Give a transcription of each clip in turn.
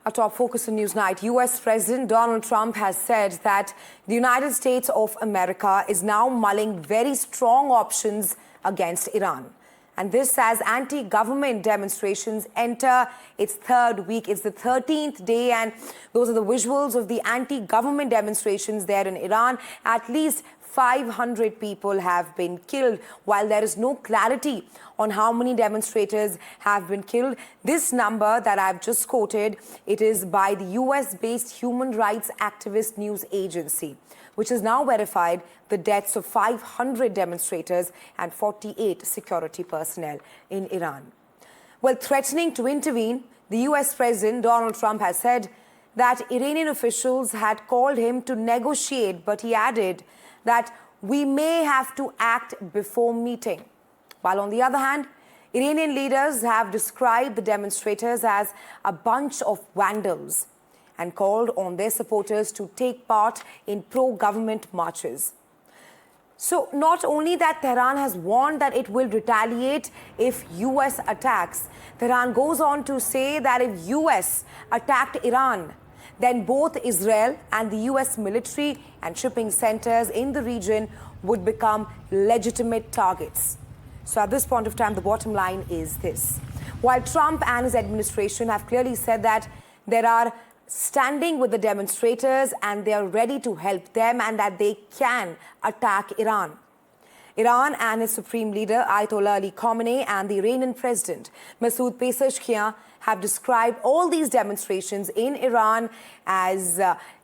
Our top focus on Newsnight. US President Donald Trump has said that the United States of America is now mulling very strong options against Iran. And this as anti-government demonstrations enter its third week. It's the 13th day, and those are the visuals of the anti-government demonstrations there in Iran. At least 500 people have been killed. While there is no clarity on how many demonstrators have been killed, this number that I've just quoted, it is by the US-based human rights activist news agency, which has now verified the deaths of 500 demonstrators and 48 security personnel in Iran. Well, threatening to intervene, the US President Donald Trump has said that Iranian officials had called him to negotiate, but he added that we may have to act before meeting. While on the other hand, Iranian leaders have described the demonstrators as a bunch of vandals and called on their supporters to take part in pro-government marches. So not only that Tehran has warned that it will retaliate if US attacks, Tehran goes on to say that if US attacked Iran, then both Israel and the US military and shipping centers in the region would become legitimate targets. So at this point of time, the bottom line is this. While Trump and his administration have clearly said that they are standing with the demonstrators and they are ready to help them and that they can attack Iran. Iran and its supreme leader, Ayatollah Ali Khamenei, and the Iranian president, Masoud Pezeshkian, have described all these demonstrations in Iran as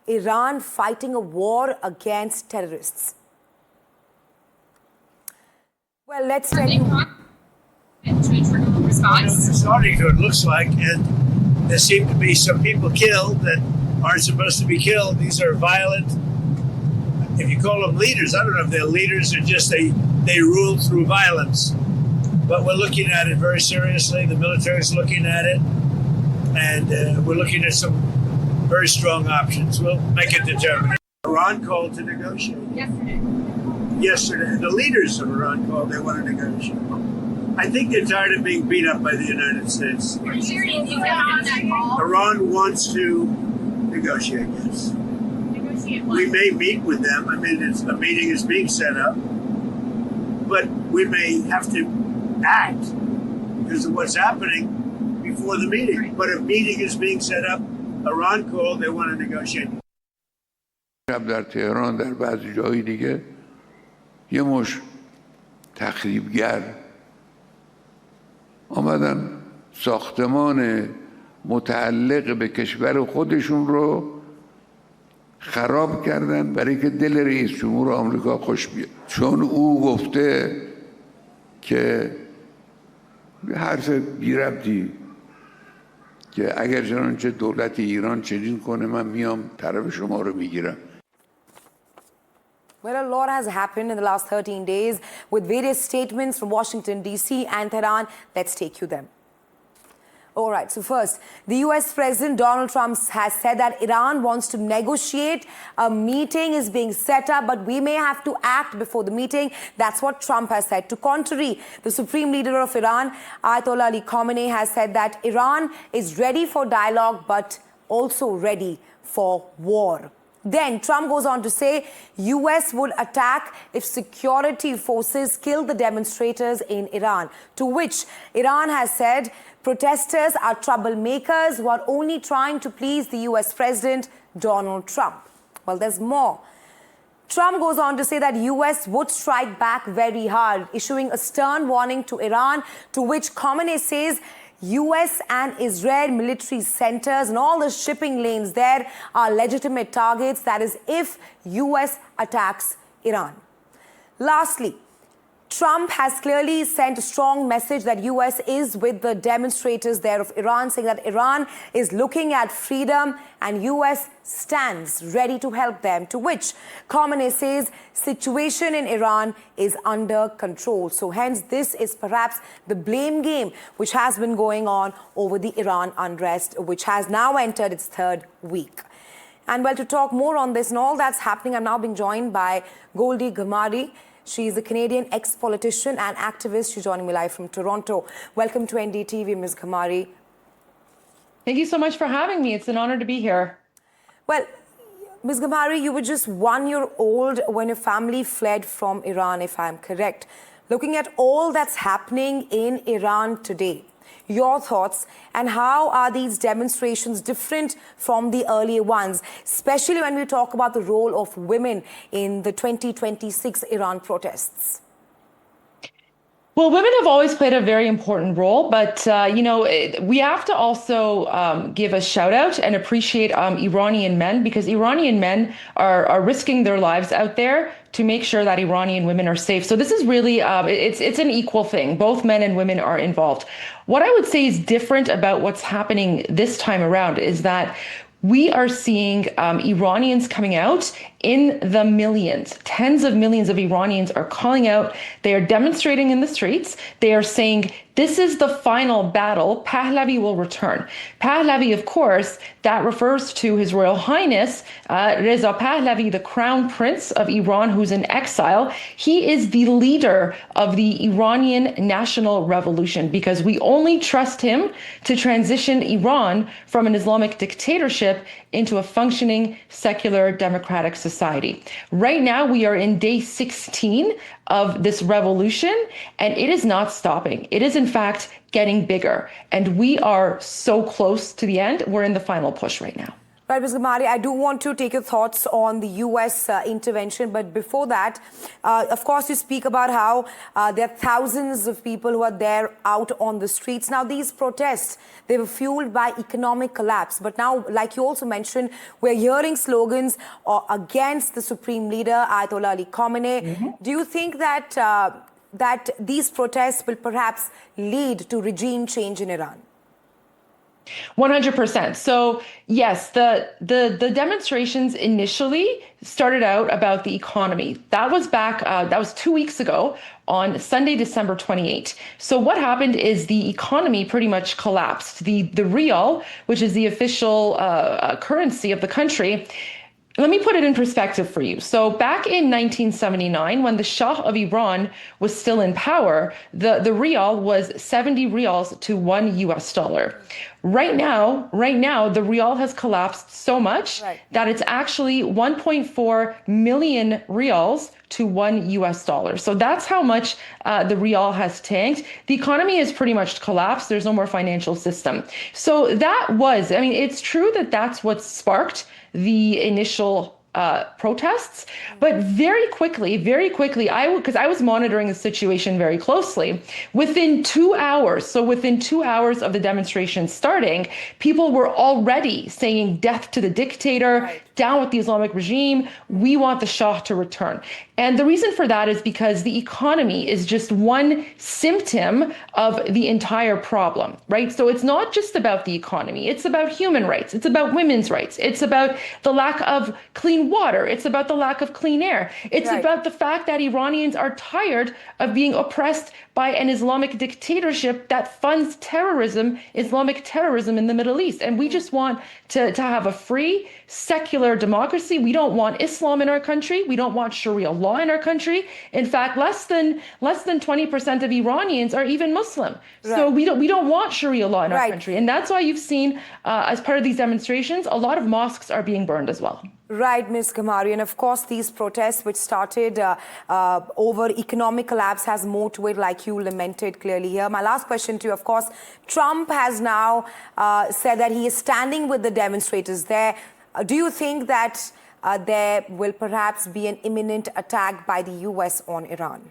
Iran fighting a war against terrorists. Well, let's tell you. It's starting to, it looks like, and there seem to be some people killed that aren't supposed to be killed. These are violent, if you call them leaders, I don't know if they're leaders or just they rule through violence. But we're looking at it very seriously. The military is looking at it, and we're looking at some very strong options. We'll make a determination. Iran called to negotiate. Yesterday, the leaders of Iran called. They want to negotiate. I think they're tired of being beat up by the United States. Iran wants to negotiate, yes. We may meet with them. I mean, a meeting is being set up. But we may have to act because of what's happening before the meeting. But a meeting is being set up. Iran called. They want to negotiate. در تهران در بعضی جایی دیگه یه مش تخریبگر آمدن ساختمان متعلق به کشور خودشون رو خراب کردن برای که دل رئیس جمهور آمریکا خوش بیاد، چون او گفته که حرف بی ربطی که اگر چنانچه دولت ایران چنین کنه من میام طرف شما رو میگیرم. Well, a lot has happened in the last 13 days with various statements from Washington, D.C. and Tehran. Let's take you them. All right, so first, the US President Donald Trump has said that Iran wants to negotiate. A meeting is being set up, but we may have to act before the meeting. That's what Trump has said. To contrary, the supreme leader of Iran, Ayatollah Ali Khamenei, has said that Iran is ready for dialogue, but also ready for war. Then Trump goes on to say US would attack if security forces kill the demonstrators in Iran, to which Iran has said protesters are troublemakers who are only trying to please the US President Donald Trump. Well, there's more. Trump goes on to say that US would strike back very hard, issuing a stern warning to Iran, to which Khamenei says US and Israel military centers and all the shipping lanes there are legitimate targets. That is, if US attacks Iran. Lastly, Trump has clearly sent a strong message that US is with the demonstrators there of Iran, saying that Iran is looking at freedom and US stands ready to help them, to which Khamenei says situation in Iran is under control. So hence this is perhaps the blame game which has been going on over the Iran unrest, which has now entered its third week. And well, to talk more on this and all that's happening, I'm now being joined by Goldie Gamari. She is a Canadian ex-politician and activist. She's joining me live from Toronto. Welcome to NDTV, Ms. Gamari. Thank you so much for having me. It's an honor to be here. Well, Ms. Gamari, you were just 1 year old when your family fled from Iran, if I'm correct. Looking at all that's happening in Iran today, your thoughts, and how are these demonstrations different from the earlier ones, especially when we talk about the role of women in the 2026 Iran protests? Well, women have always played a very important role, but we have to also give a shout out and appreciate Iranian men, because Iranian men are risking their lives out there to make sure that Iranian women are safe. So this is really it's an equal thing. Both men and women are involved. What I would say is different about what's happening this time around is that we are seeing Iranians coming out in the millions. Tens of millions of Iranians are calling out. They are demonstrating in the streets. They are saying, this is the final battle. Pahlavi will return. Pahlavi, of course, that refers to His Royal Highness Reza Pahlavi, the Crown Prince of Iran, who's in exile. He is the leader of the Iranian National Revolution, because we only trust him to transition Iran from an Islamic dictatorship into a functioning secular democratic society. Right now, we are in day 16 of this revolution, and it is not stopping. It is, in fact, getting bigger. And we are so close to the end. We're in the final push right now. Right, Ms. Gamari, I do want to take your thoughts on the US intervention. But before that, of course, you speak about how there are thousands of people who are there out on the streets. Now, these protests, they were fueled by economic collapse. But now, like you also mentioned, we're hearing slogans against the supreme leader, Ayatollah Ali Khamenei. Mm-hmm. Do you think that, that these protests will perhaps lead to regime change in Iran? 100%. So yes, the demonstrations initially started out about the economy. That was back, that was 2 weeks ago on Sunday, December 28. So what happened is the economy pretty much collapsed. The rial, which is the official currency of the country, let me put it in perspective for you. So back in 1979, when the Shah of Iran was still in power, the rial was 70 rials to $1. Right now, the rial has collapsed so much that it's actually 1.4 million rials to $1. So that's how much the rial has tanked. The economy is pretty much collapsed. There's no more financial system. So that was, I mean, it's true that that's what sparked the initial protests, but very quickly, because I was monitoring the situation very closely, within 2 hours, so within 2 hours of the demonstration starting, people were already saying death to the dictator, down with the Islamic regime, we want the Shah to return. And the reason for that is because the economy is just one symptom of the entire problem, right? So it's not just about the economy, it's about human rights, it's about women's rights, it's about the lack of clean water, it's about the lack of clean air, it's about the fact that Iranians are tired of being oppressed by an Islamic dictatorship that funds terrorism, Islamic terrorism in the Middle East. And we just want to have a free, secular democracy. We don't want Islam in our country. We don't want Sharia law in our country. In fact, less than 20% of Iranians are even Muslim. So we don't want Sharia law in our country. And that's why you've seen, as part of these demonstrations, a lot of mosques are being burned as well. Right, Ms. Gamari. And of course, these protests, which started over economic collapse, has more to it, like you lamented clearly here. My last question to you, of course, Trump has now said that he is standing with the demonstrators there. Do you think that there will perhaps be an imminent attack by the US on Iran?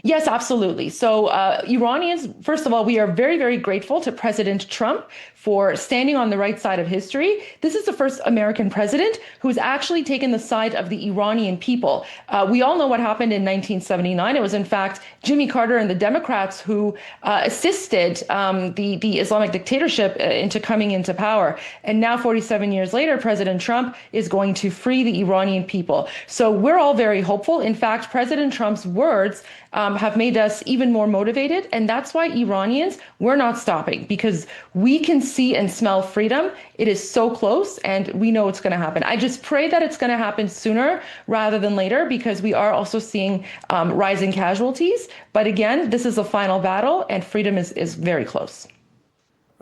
Yes, absolutely. So Iranians, first of all, we are very, very grateful to President Trump for standing on the right side of history. This is the first American president who's actually taken the side of the Iranian people. We all know what happened in 1979. It was, in fact, Jimmy Carter and the Democrats who assisted the Islamic dictatorship into coming into power. And now, 47 years later, President Trump is going to free the Iranian people. So we're all very hopeful. In fact, President Trump's words have made us even more motivated. And that's why Iranians, we're not stopping, because we can see and smell freedom. It is so close, and we know it's going to happen. I just pray that it's going to happen sooner rather than later, because we are also seeing rising casualties. But again, this is a final battle, and freedom is very close.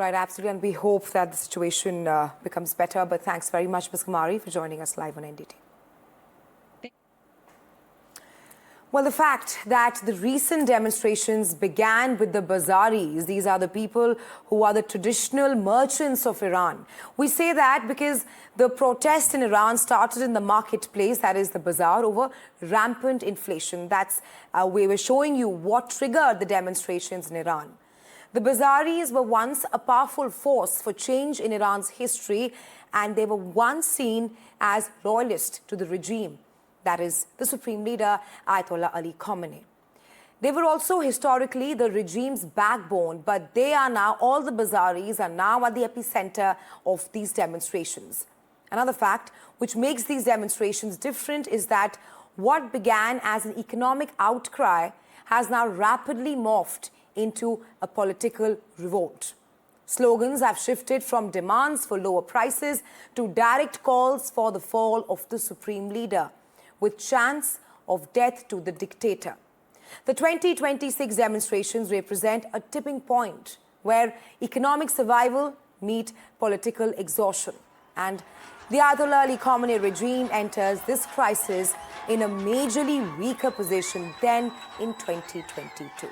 Right, absolutely. And we hope that the situation becomes better. But thanks very much, Ms. Kumari, for joining us live on NDT. Well, the fact that the recent demonstrations began with the Bazaris, these are the people who are the traditional merchants of Iran. We say that because the protest in Iran started in the marketplace, that is the bazaar, over rampant inflation. That's we were showing you what triggered the demonstrations in Iran. The Bazaris were once a powerful force for change in Iran's history, and they were once seen as loyalist to the regime. That is the Supreme Leader, Ayatollah Ali Khamenei. They were also historically the regime's backbone, but they are now, all the Bazaris are now at the epicenter of these demonstrations. Another fact which makes these demonstrations different is that what began as an economic outcry has now rapidly morphed into a political revolt. Slogans have shifted from demands for lower prices to direct calls for the fall of the Supreme Leader, with chants of death to the dictator. The 2026 demonstrations represent a tipping point where economic survival meet political exhaustion. And the Ayatollah Ali Khamenei regime enters this crisis in a majorly weaker position than in 2022.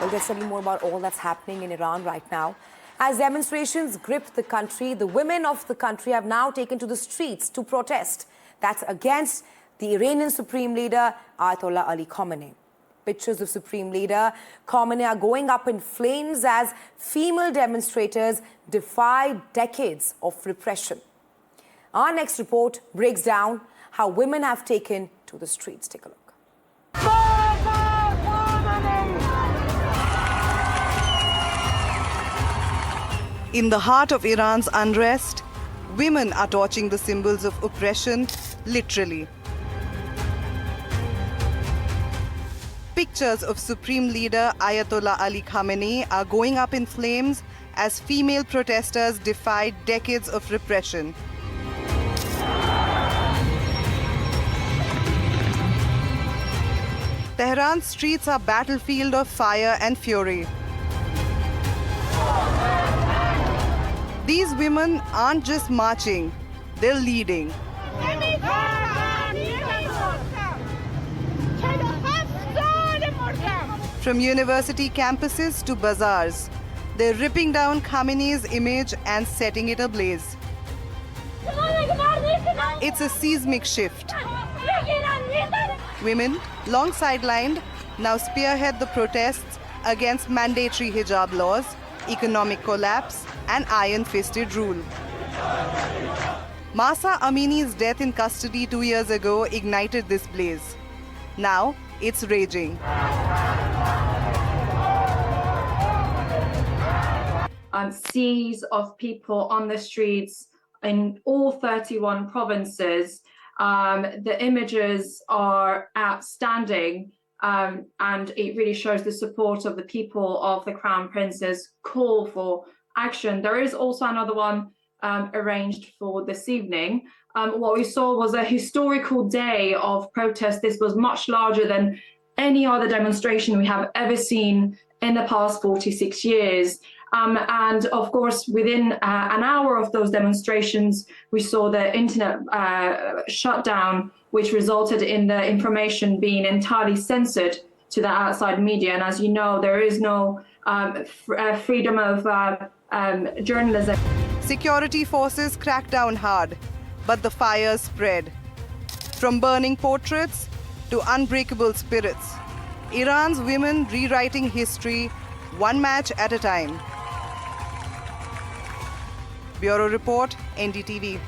Well, let's tell you more about all that's happening in Iran right now. As demonstrations grip the country, the women of the country have now taken to the streets to protest. That's against the Iranian Supreme Leader, Ayatollah Ali Khamenei. Pictures of Supreme Leader Khamenei are going up in flames as female demonstrators defy decades of repression. Our next report breaks down how women have taken to the streets. Take a look. In the heart of Iran's unrest, women are torching the symbols of oppression, literally. Pictures of Supreme Leader Ayatollah Ali Khamenei are going up in flames as female protesters defy decades of repression. Tehran's streets are a battlefield of fire and fury. These women aren't just marching, they're leading. From university campuses to bazaars, they're ripping down Khamenei's image and setting it ablaze. It's a seismic shift. Women, long sidelined, now spearhead the protests against mandatory hijab laws, economic collapse, and iron-fisted rule. Mahsa Amini's death in custody 2 years ago ignited this blaze. Now, it's raging. Seas of people on the streets in all 31 provinces. The images are outstanding, and it really shows the support of the people of the Crown Prince's call for action. There is also another one arranged for this evening. What we saw was a historical day of protest. This was much larger than any other demonstration we have ever seen in the past 46 years. And of course, within an hour of those demonstrations, we saw the internet shutdown, which resulted in the information being entirely censored to the outside media. And as you know, there is no freedom of journalism. Security forces cracked down hard, but the fires spread. From burning portraits to unbreakable spirits, Iran's women rewriting history one match at a time. Bureau Report, NDTV.